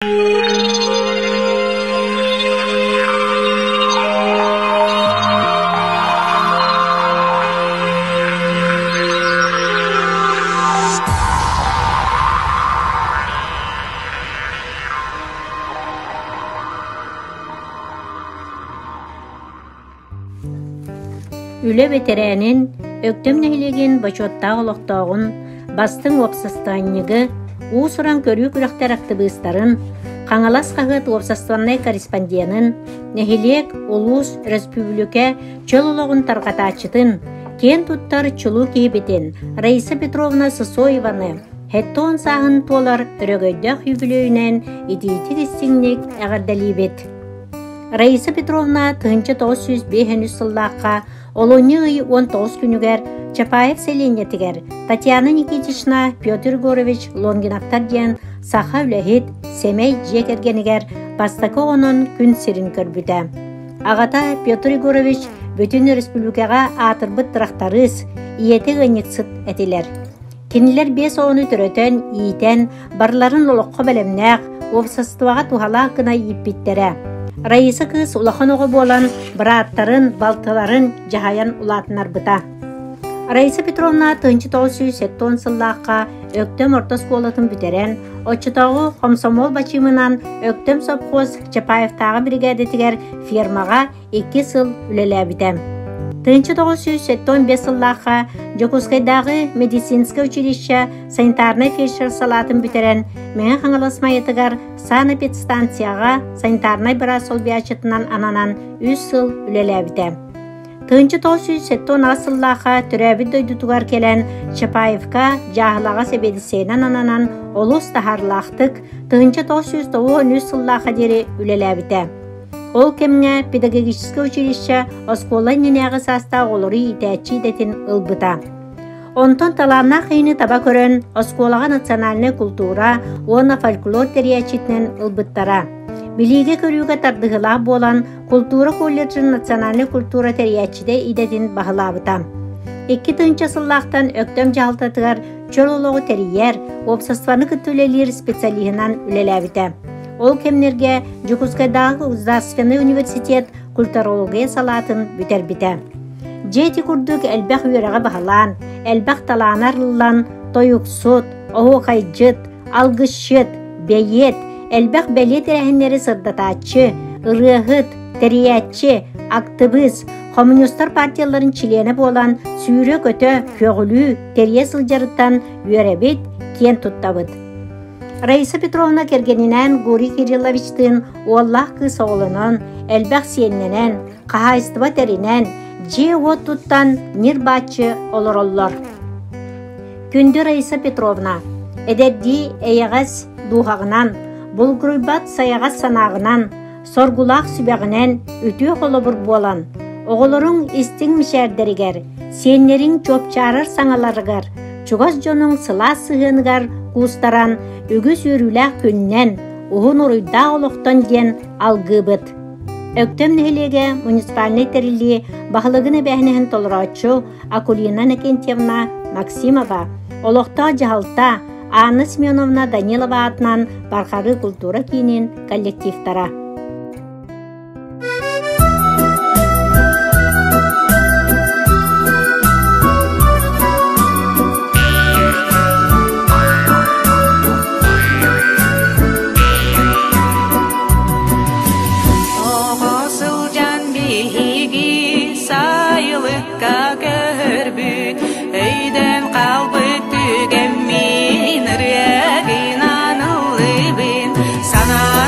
Üle veterenin öktüm nehilegen başotta oloqtağın bastın opsastannyıgı usuran körüy kürekter aktivistların Қаңалас қағыт опсастаннай корреспонденын нехилек Улус Республика чөлолоғын тарғатачытын кен туттар чулу кейбетін Раиса Петровна Сысоеваны хеттон сағын толар өрөгөйдөх юбилейнен идейті кестіңнек әғардалибет. Раиса Петровна 1905 сыллаққа Олоны 19 күнігер Чапаев селенетігер Татьяна Никитична Петр Горович Лонгинақтар ден Саха үләхет Семей жекергенігер бастакы оның күн сирин көрбіді. Ағата Петр Горович бүтін республикаға атырбыт тұрақтарыз иеті ғынексіт әтелер. Кенілер 5 оны түрөтен иетен барларын олыққы бәлемнәқ опсастуаға тухала қына еппеттері. Раиса кыз улахан оғы болан бұраттарын, балтыларын жағаян улатынар бұта. Раиса Петровна 1970 сыллаққа өктөм ортос қолатын бүтерен, очытағы комсомол бачымынан өктөм совхоз Чапаевтағы бригадетігер фермаға 2 сыл үлелі бітем. 1975 сыллаққа Жокускайдағы медицинское училище санитарный фельдшер салатын бүтерен, мен қаңыласмайетігер санэпидстанцияға санитарный бұра солбиячытынан ананан 3 сыл үлелі бітем. 1970 сыллаққа түрәбі дөйдутуғар келен Чапаевка жағылаға себедісейнен ананан олыс тахарлақтық 1993 сыллаққа дері үлеләбіті. Ол кемге педагогическое училище оскола ненеғі саста олыры итәтчі детін ұлбыта. Онтон таларна қиыны таба көрін осколаға национальный культура, оны фольклор терячетінен ұлбыттара. Билиге көрүүгө тардыгыла болан культура колледжин национальный культура терячиде идетин бағылабыта. 2 сыллақтан өктөм жалтатыгар чөлолоғы терiyер, обсастваны күттүлелер специалигынан үлеләбіті. Ол кемнерге Жокускайдағы Государственный университет культурология салатын бүтербіті. Жети күрдік әлбәқ үйереға бағылан, әлбәқ таланарлылан, тойықсут, оғы қайджыт, алғышыт, бейет, әлбәқ бәлет әрәхінлері сырдатачы, ырығыт, тәриятчы, актыбыз, коммунистар партияларын чилені болан сүйрі көті көгілі тәрие сылжарыттан үйеребет кен тұттабыд. Раиса Петровна кергенінен Гурий Кирилловичтің Оллах кыз оғылынан, әлбәқ сенненен, қағайыстыба тәрінен, же от тұттан нир бачы олар. Күнді Раиса Петровна, әдерді әйіғаз дұғағынан, Бұлғырбат саяға санағынан, соргулақ сүбәғінен өтіе қолыбыр болан. Оғылырың істің мішәрдерігер, сенлерің чопчарыр саңаларығар, чуғаз жоның сыла сығынығар қуыстаран, үгіз өріләқ күннен, ұғын ұрыйда олықтан ден алғыбыт. Өктөм нәхілеге муниципальный тәрілі бағылығыны бәхінігін толырачу Акулина Накентьевна Максимова, олықта жағалта Анна Семеновна Данилова атынан барқары культура кейінен коллективтара. Sana